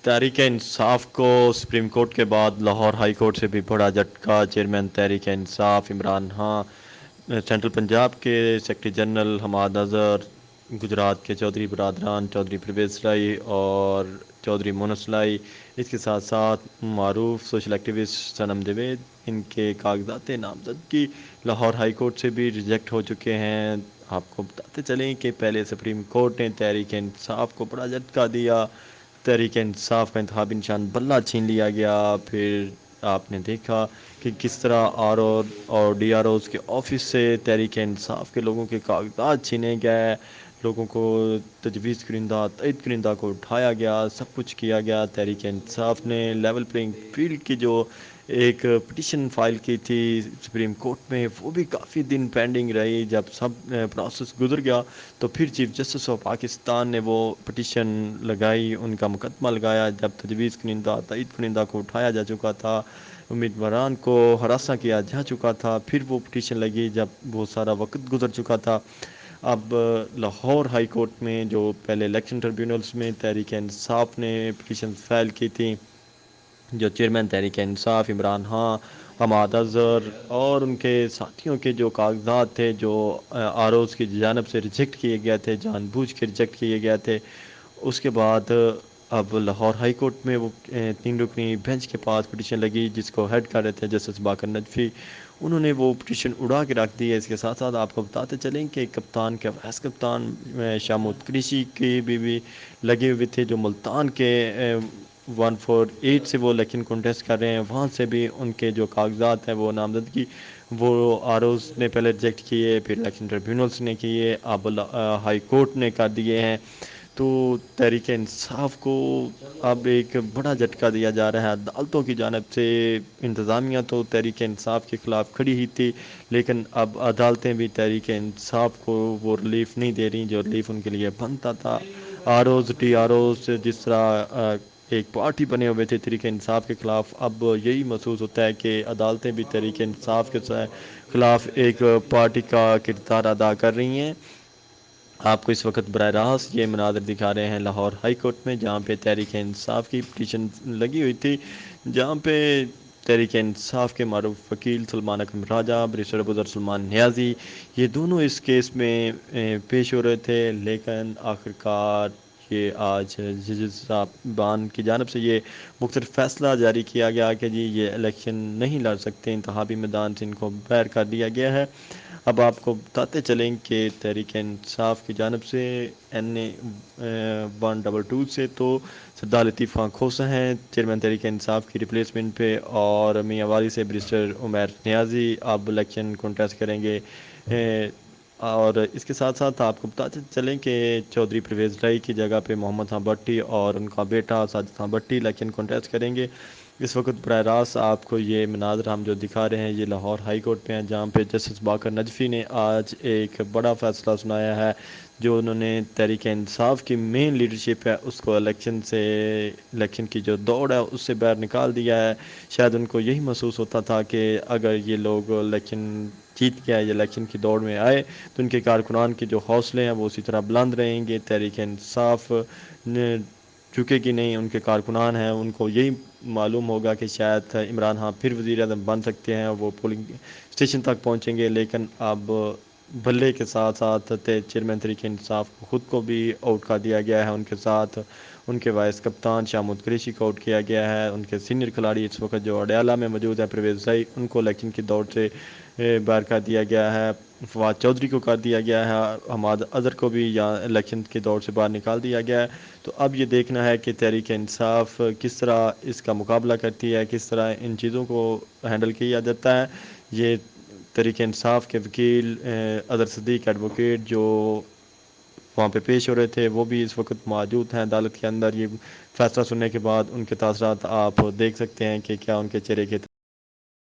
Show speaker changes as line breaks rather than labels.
तहरीक इंसाफ को supreme court के बाद लाहौर हाई कोर्ट से भी बड़ा झटका। चेयरमैन तहरीक इंसाफ इमरान खां, सेंट्रल पंजाब के सेक्रेटरी जनरल हमाद अजहर, गुजरात के चौधरी बरदरान, चौधरी परवेज लाई और चौधरी मोनस लाई, इसके साथ साथ मारूफ सोशल एक्टिविस्ट सनम जवेद, इनके कागजात नामजदगी लाहौर हाई कोर्ट से भी रिजेक्ट हो चुके हैं। आपको बताते चलें कि पहले सुप्रीम कोर्ट ने तहरीक इंसाफ को बड़ा झटका दिया, तहरीक इंसाफ का इंतखाबी निशान बल्ला छीन लिया गया। फिर आपने देखा कि किस तरह आर और डी आर ओज़ के ऑफिस से तहरीक इंसाफ के लोगों के कागजात छीने गए, लोगों को तजवीज़ करिंदा तइद करिंदा को उठाया गया, सब कुछ किया गया। तहरीक इंसाफ ने लेवल प्लेइंग फील्ड की जो एक पिटिशन फाइल की थी सुप्रीम कोर्ट में, वो भी काफ़ी दिन पेंडिंग रही। जब सब प्रोसेस गुजर गया तो फिर चीफ जस्टिस ऑफ पाकिस्तान ने वो पिटिशन लगाई, उनका मुकदमा लगाया। जब तजवीज़ कनिंदा तइद कनिंदा को उठाया जा चुका था, उम्मीदवारान को हरासा किया जा चुका था, फिर वो पिटिशन लगी जब वो सारा वक्त गुजर चुका था। अब लाहौर हाई कोर्ट में जो पहले इलेक्शन ट्रिब्यूनल्स में तहरीक इंसाफ ने पिटिशन फाइल की थी, जो चेयरमैन तहरीक इंसाफ इमरान खां, हमाद अजहर और उनके साथियों के जो कागजात थे जो आर ओज़ की जानब से रिजेक्ट किए गए थे, जानबूझ के रिजेक्ट किए गए थे, उसके बाद अब लाहौर हाई कोर्ट में वो 3 रुकनी बेंच के पास पिटिशन लगी जिसको हेड कर रहे थे जस्टिस बाकर नजफी। उन्होंने वो पिटिशन उड़ा के रख दी है। इसके साथ साथ आपको बताते चलें कि कप्तान के वाइस कप्तान शामुद कुरैशी की भी लगे हुए थे, जो मुल्तान के 148 से वो इलेक्शन कंटेस्ट कर रहे हैं, वहाँ से भी उनके जो कागजात हैं वो नामजदगी वो आर ओज़ ने पहले रिजेक्ट किए, फिर इलेक्शन ट्रिब्यूनल्स ने किए, अब हाई कोर्ट ने कर दिए हैं। तो तहरीक इंसाफ को अब एक बड़ा झटका दिया जा रहा है अदालतों की जानब से। इंतज़ामिया तो तहरीक इंसाफ के ख़िलाफ़ खड़ी ही थी, लेकिन अब अदालतें भी तहरीक इंसाफ को वो रिलीफ नहीं दे रही जो रिलीफ उनके लिए बनता था। आर ओज़ टी आर ओज़ जिस तरह एक पार्टी बने हुए थे तहरीक इंसाफ के ख़िलाफ़, अब यही महसूस होता है कि अदालतें भी तहरीक इंसाफ के ख़िलाफ़ एक पार्टी का किरदार अदा कर रही हैं। आपको इस वक्त बराह रास्त ये मनाज़र दिखा रहे हैं लाहौर हाई कोर्ट में, जहाँ पे तहरीक इंसाफ की पिटीशन लगी हुई थी, जहाँ पे तहरीक इंसाफ के मारूफ वकील सलमान अकरम राजा, बैरिस्टर अबूज़र सलमान नियाज़ी, ये दोनों इस केस में पेश हो रहे थे। लेकिन आखिरकार ये आज जज साहबान की जानब से ये मुख्तलिफ फ़ैसला जारी किया गया कि जी ये इलेक्शन नहीं लड़ सकते, इंतखाबी मैदान से इनको बाहर कर दिया गया है। अब आपको बताते चलें कि तहरीक इंसाफ की जानब से NA 122 से तो सरदार लतीफ़ खां खोसा हैं चेयरमैन तहरीक इंसाफ की रिप्लेसमेंट पे, और मियांवाली से बैरिस्टर उमैर नियाज़ी अब इलेक्शन कंटेस्ट करेंगे। और इसके साथ साथ आपको बताते चलें कि चौधरी परवेज़ लाई की जगह पे मोहम्मद खां भट्टी और उनका बेटा साजिद खां भट्टी इलेक्शन कंटेस्ट करेंगे। इस वक्त बराह रास्त आपको ये मनाज़र हम जो दिखा रहे हैं ये लाहौर हाई कोर्ट पे हैं, जहाँ पे जस्टिस बाकर नजफ़ी ने आज एक बड़ा फ़ैसला सुनाया है। जो उन्होंने तहरीक इंसाफ की मेन लीडरशिप है उसको इलेक्शन की जो दौड़ है उससे बाहर निकाल दिया है। शायद उनको यही महसूस होता था कि अगर ये लोग इलेक्शन जीत के आए, इलेक्शन की दौड़ में आए, तो उनके कारकुनान के जो हौसले हैं वो उसी तरह बुलंद रहेंगे, तहरीक इंसाफ झुकेगी नहीं। उनके कारकुनान हैं, उनको यही मालूम होगा कि शायद इमरान खां फिर वज़ीर आज़म बन सकते हैं, वो पोलिंग स्टेशन तक पहुंचेंगे। लेकिन अब बल्ले के साथ साथ चेयरमैन तहरीक इंसाफ को ख़ुद को भी आउट कर दिया गया है, उनके साथ उनके वाइस कप्तान शामुद कुरैशी को आउट किया गया है। उनके सीनियर खिलाड़ी इस वक्त जो अडयाला में मौजूद है परवेज़ लाई, उनको इलेक्शन की दौड़ से बाहर कर दिया गया है। फवाद चौधरी को कर दिया गया है, हमाद अजहर को भी यहाँ इलेक्शन की दौड़ से बाहर निकाल दिया गया है। तो अब ये देखना है कि तहरीक इंसाफ किस तरह इसका मुकाबला करती है, किस तरह इन चीज़ों को हैंडल किया जाता है। ये तहरीक इंसाफ के वकील अदर सदीक एडवोकेट जो वहाँ पे पेश हो रहे थे वो भी इस वक्त मौजूद हैं अदालत के अंदर। ये फैसला सुनने के बाद उनके तासरात आप देख सकते हैं कि क्या उनके चेहरे के